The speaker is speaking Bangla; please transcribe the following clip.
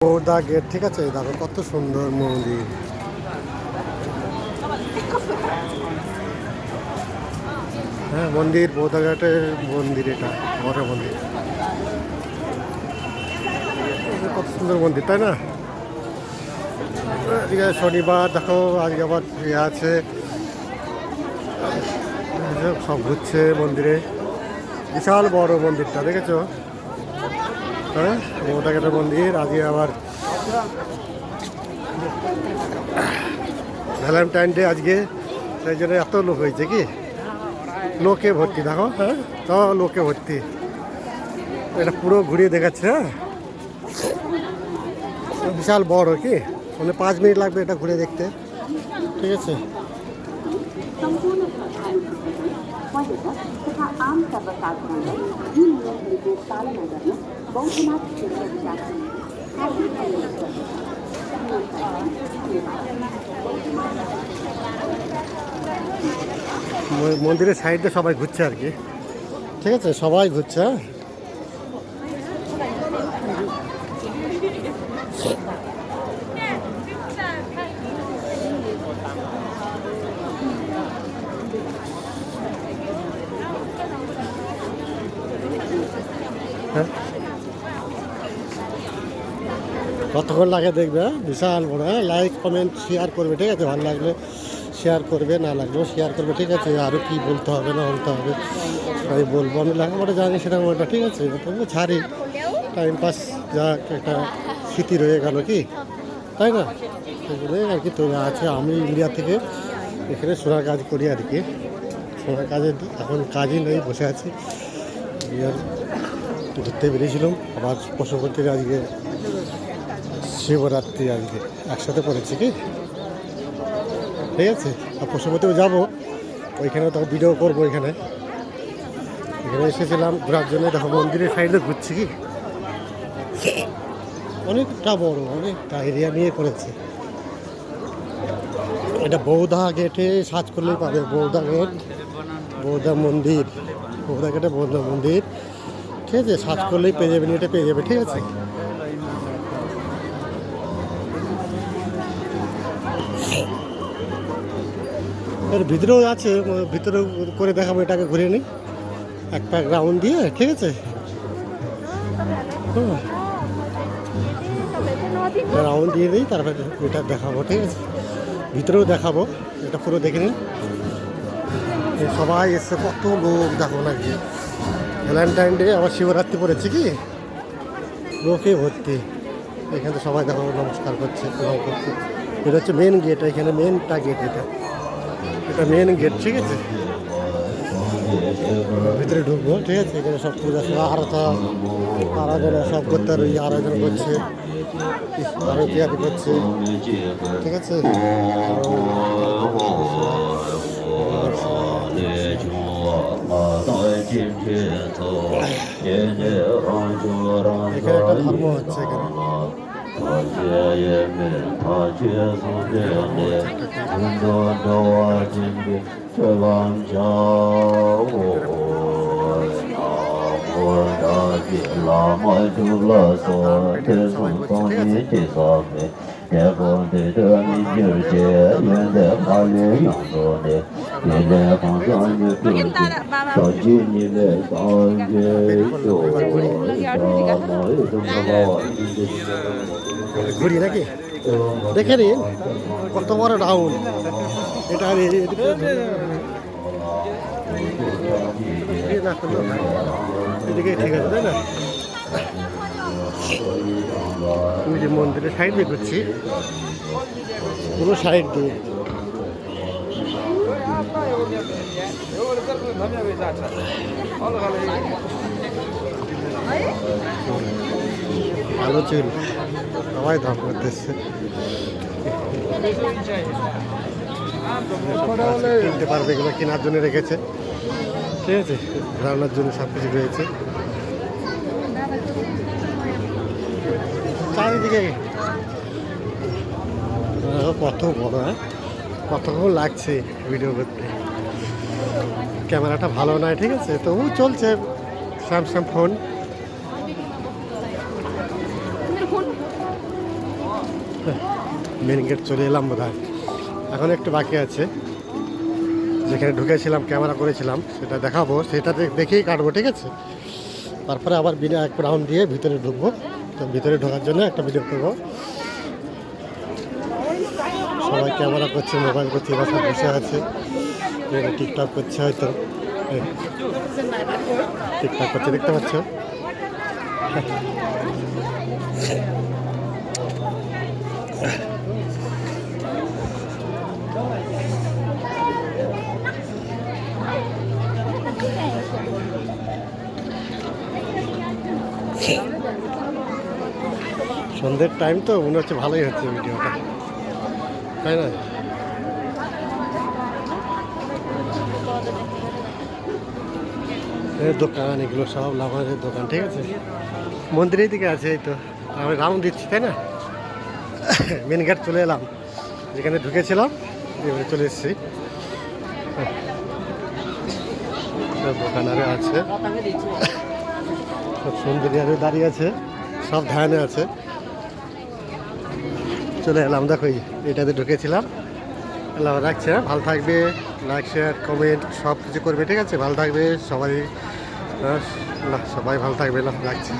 বৌদা গেট, ঠিক আছে। দেখো কত সুন্দর মন্দির। হ্যাঁ, মন্দির বৌদা ঘাটের মন্দির, এটা বড় মন্দির। কত সুন্দর মন্দির, তাই না? আজকে শনিবার, দেখো আজকে আবার ইয়ে আছে, সব ঘুরছে মন্দিরে। বিশাল বড় মন্দিরটা, দেখেছো? হ্যাঁ, বৌদা ঘাটের মন্দির। আজকে আবার ভ্যালেন্টাইন ডে আজকে, সেই জন্য এত লোক হয়েছে। কি লোকে ভর্তি, দেখো। হ্যাঁ, তো লোকে ভর্তি। এটা পুরো ঘুরিয়ে দেখাচ্ছে। হ্যাঁ, বিশাল বড়। কি মানে 5 মিনিট লাগবে এটা ঘুরে দেখতে, ঠিক আছে। মন্দিরের সাইডে সবাই ঘুরছে আর কি, ঠিক আছে। সবাই ঘুরছে। হ্যাঁ, কতক্ষণ লাগে দেখবে। বিশাল বড়। লাইক কমেন্ট শেয়ার করবে, ঠিক আছে। ভালো লাগলে শেয়ার করবে, না লাগলেও শেয়ার করবে, ঠিক আছে। আরও কি বলতে হবে না বলতে হবে আমি বলবো। আমি লেখাপড়া জানি সেরকম ওটা, ঠিক আছে। তবু ছাড়ি, টাইম পাস যাক, একটা স্মৃতি রয়ে গেল, কি তাই না? সেগুলোই আর কি। তো আছে, আমি ইন্ডিয়া থেকে এখানে সোনার কাজ করি আর কি। সোনার কাজে এখন কাজই নেই, বসে আছি। আর ঘুরতে বেরিয়েছিলাম। আবার পশুপতির আজকে শিবরাত্রি, আজকে একসাথে পড়েছি, কি ঠিক আছে। আর পশুপতিও যাবো, ওইখানেও তো ভিডিও করবো। এখানে এসেছিলাম ঘোরার জন্য। দেখো মন্দিরের সাইডে ঘুরছি। কি অনেকটা বড়, অনেকটা এরিয়া নিয়ে করেছে। এটা বৌদা গেটে সার্চ করলেই পাবে। বৌদা গেট, বৌদা মন্দির, বৌদা গেটে বৌদা মন্দির, ঠিক আছে। সার্চ করলেই পেয়ে যাবে, নেটে পেয়ে যাবে, ঠিক আছে। এর ভিতরেও আছে, ভিতরেও করে দেখাবো। এটাকে ঘুরে নিই এক প্যাক রাউন্ড দিয়ে, ঠিক আছে। রাউন্ড দিয়ে দিই, তারপরে এটা দেখাবো, ঠিক আছে। ভিতরেও দেখাবো, এটা পুরো দেখে নিন। সবাই এসছে, কত লোক দেখো না। কি ভ্যালেন্টাইন ডে, আবার শিবরাত্রি পড়েছে, কি লোকে ভর্তি। এখানে সবাই দেখো নমস্কার করছে, প্রণাম করছে। এটা হচ্ছে মেন গেট, এখানে মেনটা গেট। এটা মেন গেট, ঠিক আছে। ভিতরে ঢুকবো, ঠিক আছে। এখানে সব পূজা আরতা আরাধনা সব করতে আর আরাধনা করছে, আরতি আদি করছে, ঠিক আছে। এখানে একটা ধর্ম হচ্ছে, এখানে ঘুরি নাকি দেখে নিন কত বড় রাউন্ড এটা। এদিকে ঠিক আছে, তাই না? আমি যে মন্দিরের সাইড দিয়ে ঘুরছি, পুরো সাইড দিয়ে। ভালো ছিল, সবাই ধাপ করতেছে। কিনতে পারবে, এগুলো কেনার জন্য রেখেছে, ঠিক আছে। রান্নার জন্য সব কিছু রয়েছে চারিদিকে। কত বড়, হ্যাঁ, কতক্ষণ লাগছে ভিডিও করতে। ক্যামেরাটা ভালো নয়, ঠিক আছে, তবু চলছে। Samsung phone. মেন গেট চলে এলাম বোধহয়, এখন একটু বাকি আছে। যেখানে ঢুকেছিলাম ক্যামেরা করেছিলাম সেটা দেখাবো, সেটা দেখেই কাটবো, ঠিক আছে। তারপরে আবার বিনা এক রাউন্ড দিয়ে ভিতরে ঢুকবো। তো ভিতরে ঢোকার জন্য একটা ভিডিও করবো। সবাই ক্যামেরা করছে, মোবাইল করছে, এরা সব বসে আছে, টিকটক করছে হয়তো, টিকটক করছে দেখতে পাচ্ছ। সন্ধ্যের টাইম তো মনে হচ্ছে ভালোই হচ্ছে ভিডিওটা, তাই না? দোকান এগুলো সব লাভারের দোকান, ঠিক আছে। মন্দিরের দিকে আছে, এই তো আমি রাউন্ড দিচ্ছি, তাই না। মেন গেট চলে এলাম, যেখানে ঢুকেছিলাম এবারে চলে এসেছি। দোকান আরে আছে, সব সুন্দরী আরে দাঁড়িয়ে আছে, সব ধ্যানে আছে। চলে এলাম, দেখো এটাতে ঢুকেছিলাম। এলাম, রাখছে, ভালো থাকবে, লাইক শেয়ার কমেন্ট সব কিছু করবে, ঠিক আছে। ভালো থাকবে সবাই, সবাই ভালো থাকবে, রাখছি।